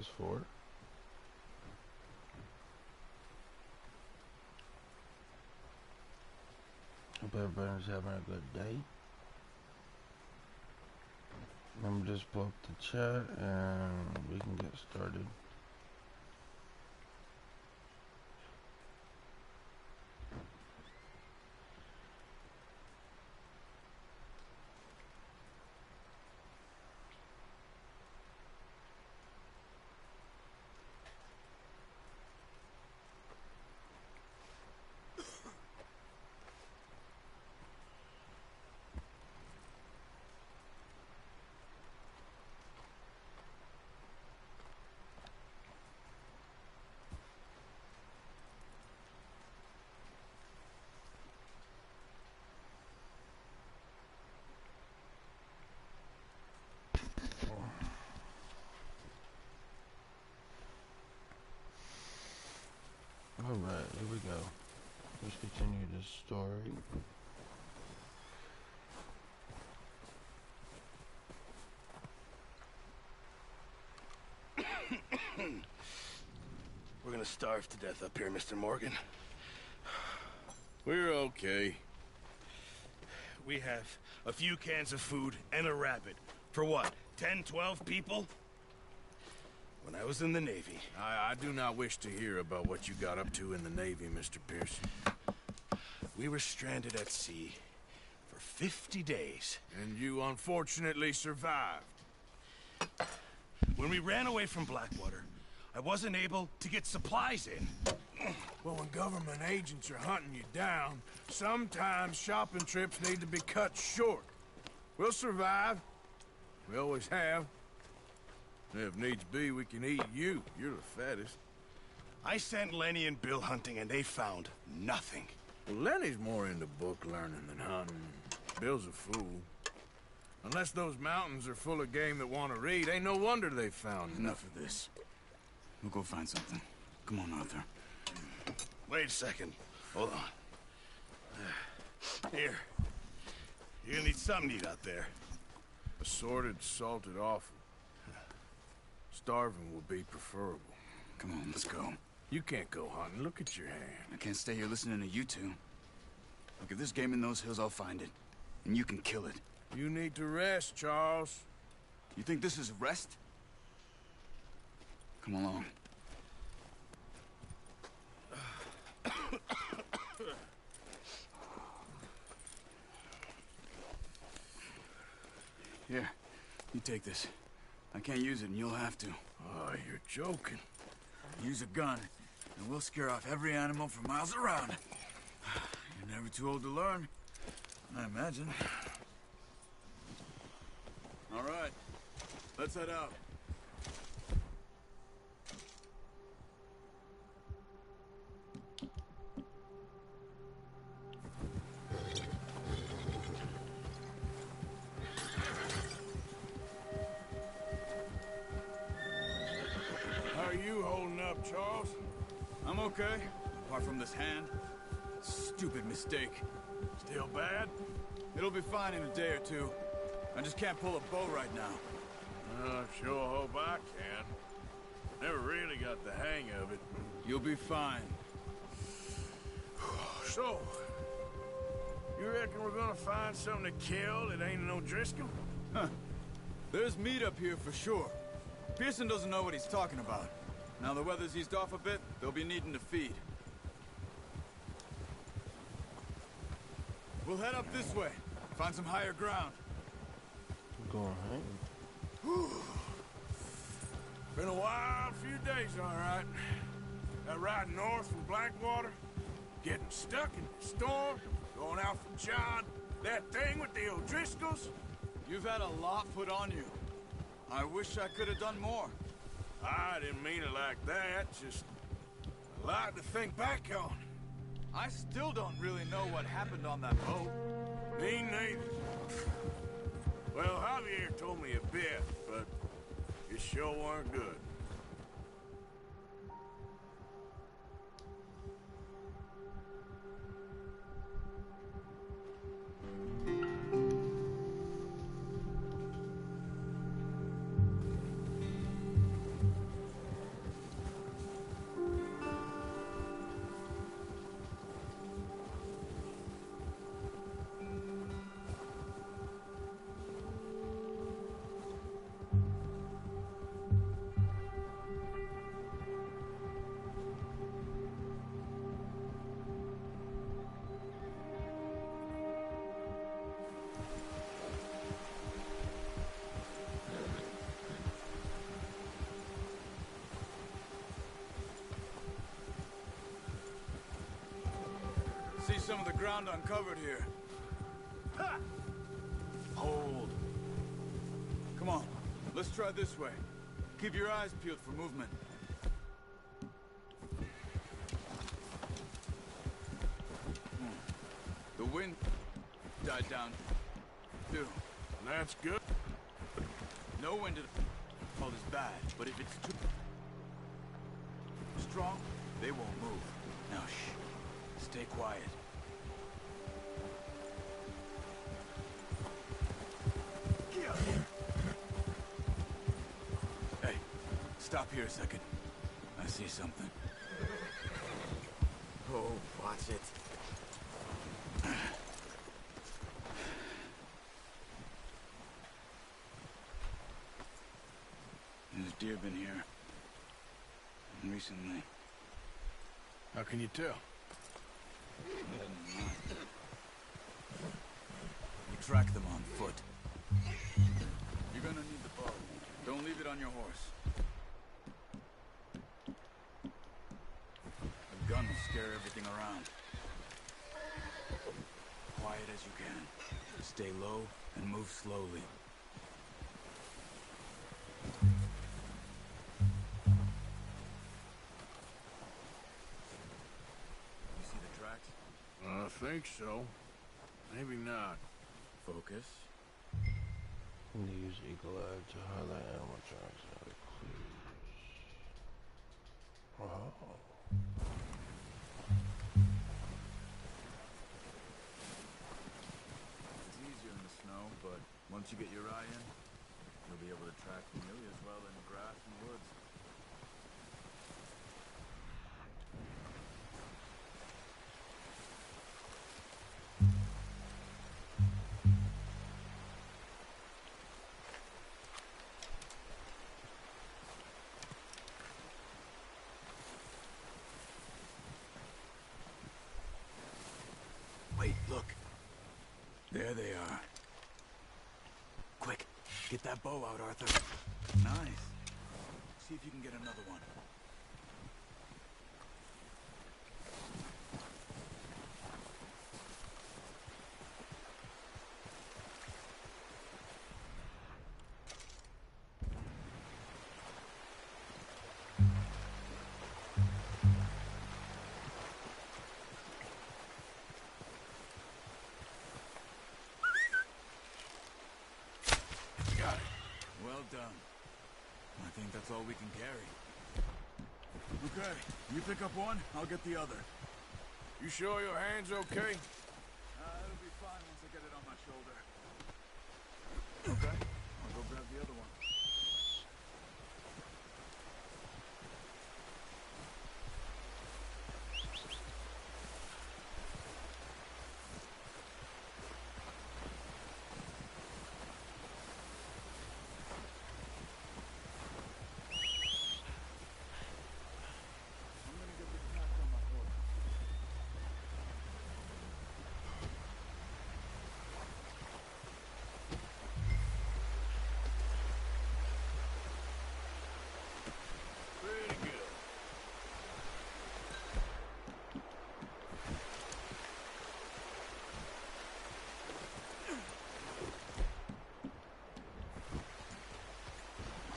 ps4. Hope everybody's having a good day. Remember, just pull up the chat and we can get started. Alright, here we go. Let's continue this story. We're gonna starve to death up here, Mr. Morgan. We're okay. We have a few cans of food and a rabbit. For what, 10, 12 people? When I was in the Navy... I do not wish to hear about what you got up to in the Navy, Mr. Pearson. We were stranded at sea for 50 days. And you unfortunately survived. When we ran away from Blackwater, I wasn't able to get supplies in. Well, when government agents are hunting you down, sometimes shopping trips need to be cut short. We'll survive. We always have. If needs be, we can eat you. You're the fattest. I sent Lenny and Bill hunting, and they found nothing. Well, Lenny's more into book learning than hunting. Bill's a fool. Unless those mountains are full of game that want to read, ain't no wonder they found Enough of this. We'll go find something. Come on, Arthur. Wait a second. Hold on. Here. You're gonna need something to eat out there. Assorted, salted offal. Starving will be preferable. Come on, let's go. You can't go hunting. Look at your hand. I can't stay here listening to you two. Look, if there's game in those hills, I'll find it. And you can kill it. You need to rest, Charles. You think this is rest? Come along. Here, you take this. I can't use it, and you'll have to. Oh, you're joking. Use a gun, and we'll scare off every animal for miles around. You're never too old to learn, I imagine. All right, let's head out. How are you holding up, Charles? I'm okay, apart from this hand. Stupid mistake. Still bad? It'll be fine in a day or two. I just can't pull a bow right now. I sure hope I can. Never really got the hang of it. You'll be fine. So, you reckon we're gonna find something to kill that ain't no Driscoll? Huh. There's meat up here for sure. Pearson doesn't know what he's talking about. Now the weather's eased off a bit, they'll be needing to feed. We'll head up this way. Find some higher ground. Going home. Been a wild few days, all right. That ride north from Blackwater, getting stuck in the storm, going out from John, that thing with the O'Driscolls. You've had a lot put on you. I wish I could have done more. I didn't mean it like that, just a lot to think back on. I still don't really know what happened on that boat. Me neither. Well, Javier told me a bit, but it sure weren't good. some of the ground uncovered here. Ha! Hold. Come on, let's try this way. Keep your eyes peeled for movement. The wind died down, too. That's good. No wind at all is bad, but if it's too strong, they won't move. Now, shh. Stay quiet. Hey, stop here a second. I see something. Oh, watch it. There's deer been here. Recently. How can you tell? We track them on foot. You're gonna need the bow. Don't leave it on your horse. The gun will scare everything around. Quiet as you can. Stay low and move slowly. You see the tracks? I think so. Maybe not. Focus. Use eagle eye to highlight animal tracks and other clues. Oh. It's easier in the snow, but once you get your eye in, you'll be able to track nearly as well in grass and woods. Wait, look. There they are. Quick, get that bow out, Arthur. Nice. See if you can get another one. Got it. Well done. I think that's all we can carry. Okay, you pick up one, I'll get the other. You sure your hand's okay? It'll be fine once I get it on my shoulder. Okay, I'll go grab the other one. I'm gonna get the tracks on my horse. Pretty good.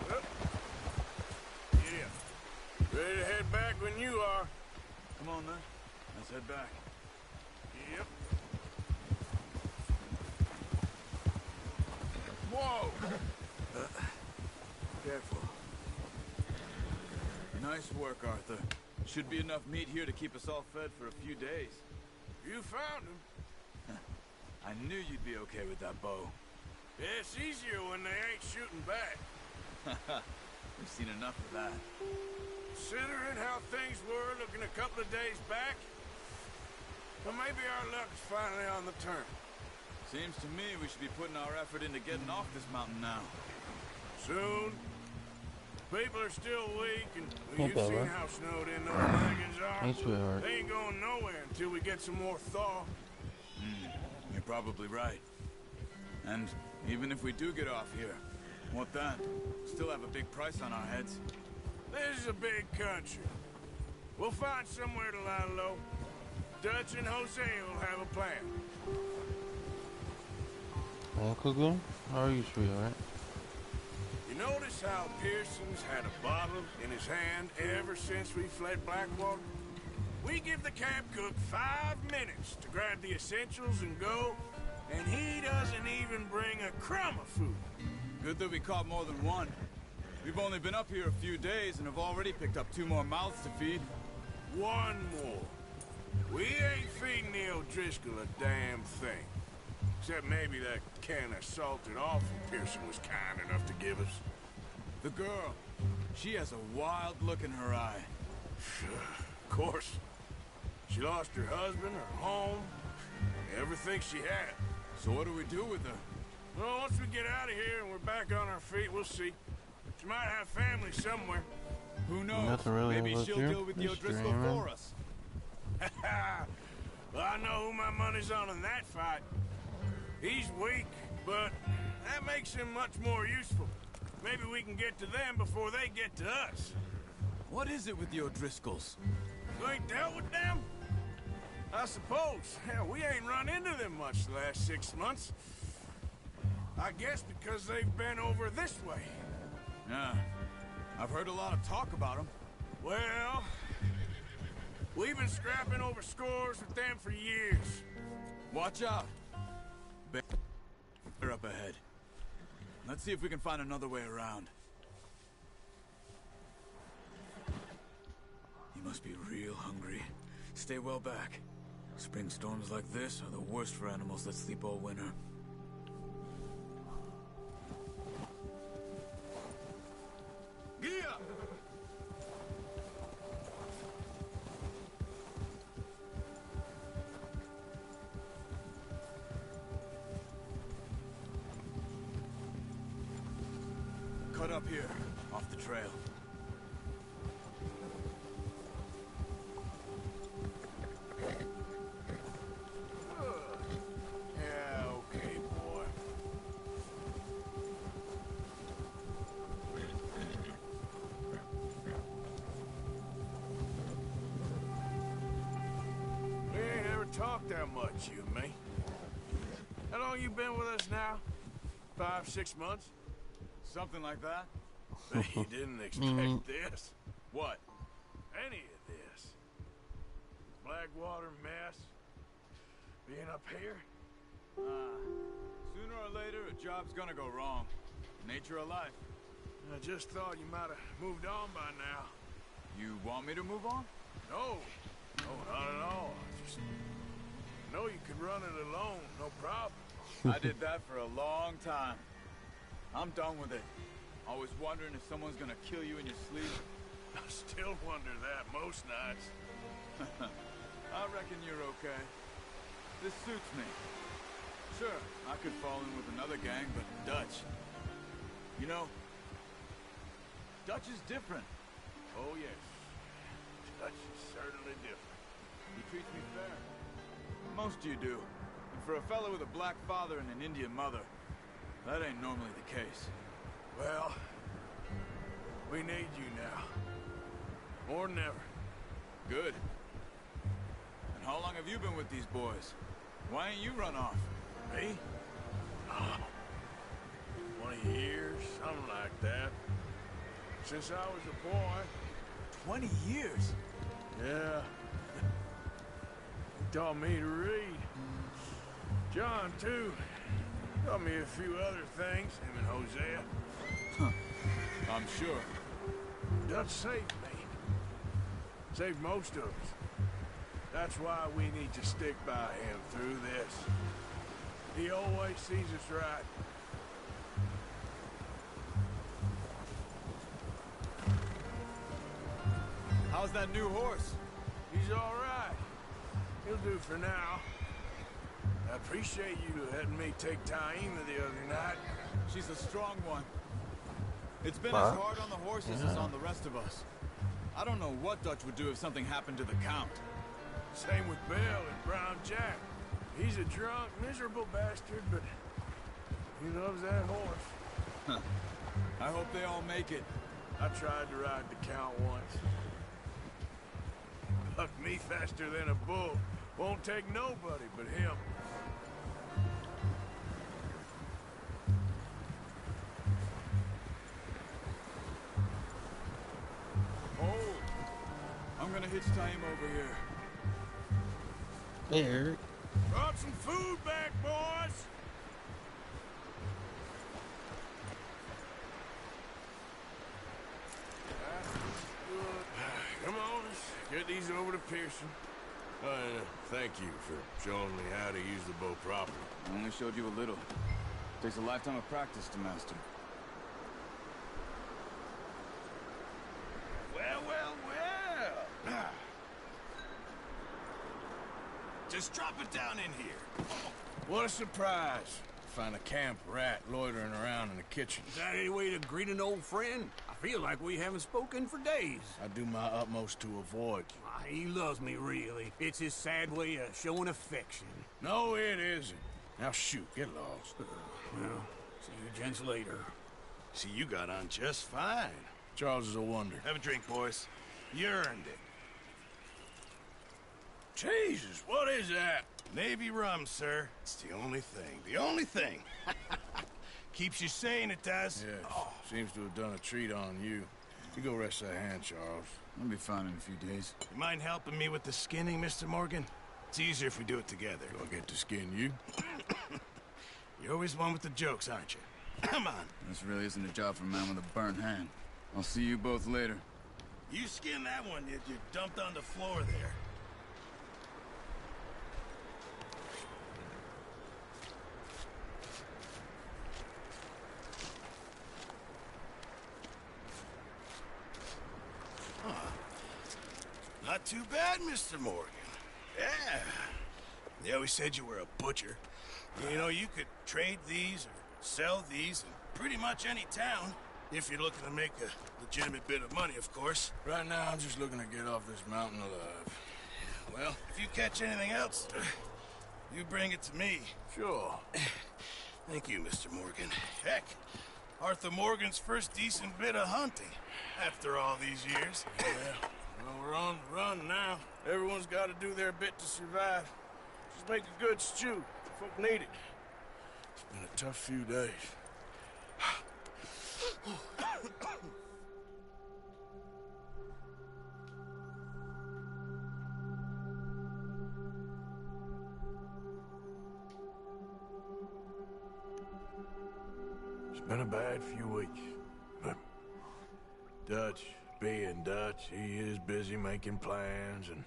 Well, yeah. Ready to head back when you are. Come on then, let's head back. Yep. Whoa! Careful. Nice work, Arthur. Should be enough meat here to keep us all fed for a few days. You found him. I knew you'd be okay with that bow. Yeah, it's easier when they ain't shooting back. We've seen enough of that. Considering how things were looking a couple of days back, well, maybe our luck is finally on the turn. Seems to me we should be putting our effort into getting off this mountain now. Soon. People are still weak, and Hey, you've seen Bella. how snowed in those wagons are. Hey, sweetheart. They ain't going nowhere until we get some more thaw. You're probably right. And even if we do get off here, what then? Still have a big price on our heads. This is a big country. We'll find somewhere to lie low. Dutch and Jose will have a plan. Uncle Goon? How are you, sweetheart? You notice how Pearson's had a bottle in his hand ever since we fled Blackwater? We give the camp cook 5 minutes to grab the essentials and go, and he doesn't even bring a crumb of food. Good that we caught more than one. We've only been up here a few days and have already picked up 2 more mouths to feed. 1 more. We ain't feeding the O'Driscoll a damn thing. Except maybe that can of salted offal Pearson was kind enough to give us. The girl, she has a wild look in her eye. Of course. She lost her husband, her home, everything she had. So what do we do with her? Well, once we get out of here and we're back on our feet, we'll see. She might have family somewhere. Who knows? Nothing really Maybe about she'll you. deal with the Just O'Driscoll dreaming. for us. Well, I know who my money's on in that fight. He's weak, but that makes him much more useful. Maybe we can get to them before they get to us. What is it with the O'Driscolls? You ain't dealt with them? I suppose. Hell, we ain't run into them much the last 6 months. I guess because they've been over this way. Yeah, I've heard a lot of talk about them. Well, we've been scrapping over scores with them for years. Watch out. They're up ahead. Let's see if we can find another way around. You must be real hungry. Stay well back. Spring storms like this are the worst for animals that sleep all winter. Gia! Cut up here, off the trail. Yeah, okay, boy. We ain't ever talked that much, you and me. How long you been with us now? 5, 6 months? Something like that? Bet you didn't expect this. What? Any of this. Blackwater mess. Being up here. Sooner or later, a job's gonna go wrong. Nature of life. I just thought you might have moved on by now. You want me to move on? No. No, not at all. Just know you could run it alone, no problem. I did that for a long time. I'm done with it. Always wondering if someone's gonna kill you in your sleep. I still wonder that most nights. I reckon you're okay. This suits me. Sure, I could fall in with another gang, but Dutch. You know, Dutch is different. Oh, yes. Dutch is certainly different. He treats me fair. Most of you do. And for a fellow with a black father and an Indian mother, that ain't normally the case. Well, we need you now. More than ever. Good. And how long have you been with these boys? Why ain't you run off? Me? Oh, 20 years, something like that. Since I was a boy. 20 years? Yeah. He taught me to read. John, too. Taught me a few other things, him and Hosea. I'm sure. Dutch saved me. Saved most of us. That's why we need to stick by him through this. He always sees us right. How's that new horse? He's all right. He'll do for now. I appreciate you letting me take Taima the other night. She's a strong one. It's been What? as hard on the horses as on the rest of us. I don't know what Dutch would do if something happened to the Count. Same with Bill and Brown Jack. He's a drunk, miserable bastard, but he loves that horse. I hope they all make it. I tried to ride the Count once. Bucked me faster than a bull. Won't take nobody but him. Oh, I'm gonna hitch tie him over here. Hey, Eric. Brought some food back, boys! Come on, let's get these over to Pearson. Thank you for showing me how to use the bow properly. I only showed you a little. Takes a lifetime of practice to master. Well, well, well. Just drop it down in here. What a surprise. Find a camp rat loitering around in the kitchen. Is that any way to greet an old friend? I feel like we haven't spoken for days. I do my utmost to avoid you. He loves me, really. It's his sad way of showing affection. No, it isn't. Now shoot, get lost. Well, see you gents later. See, you got on just fine. Charles is a wonder. Have a drink, boys. You earned it. Jesus, what is that? Navy rum, sir. It's the only thing. The only thing. Keeps you sane, it does. Yes, seems to have done a treat on you. You go rest that hand, Charles. I'll be fine in a few days. You mind helping me with the skinning, Mr. Morgan? It's easier if we do it together. Do I get to skin you? You're always one with the jokes, aren't you? Come on. This really isn't a job for a man with a burnt hand. I'll see you both later. You skin that one you dumped on the floor there. Not too bad, Mr. Morgan. Yeah. They always said you were a butcher. You know, you could trade these or sell these in pretty much any town. If you're looking to make a legitimate bit of money, of course. Right now, I'm just looking to get off this mountain alive. Well, if you catch anything else, you bring it to me. Sure. Thank you, Mr. Morgan. Heck, Arthur Morgan's first decent bit of hunting after all these years. Yeah. Well, we're on the run now. Everyone's got to do their bit to survive. Just make a good stew. Folk need it. It's been a tough few days. It's been a bad few weeks, but Dutch being Dutch, he is busy making plans, and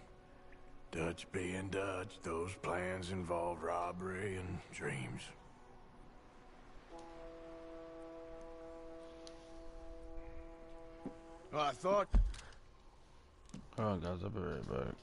Dutch being Dutch, those plans involve robbery and dreams. Well, I thought... Alright guys, I'll be right back.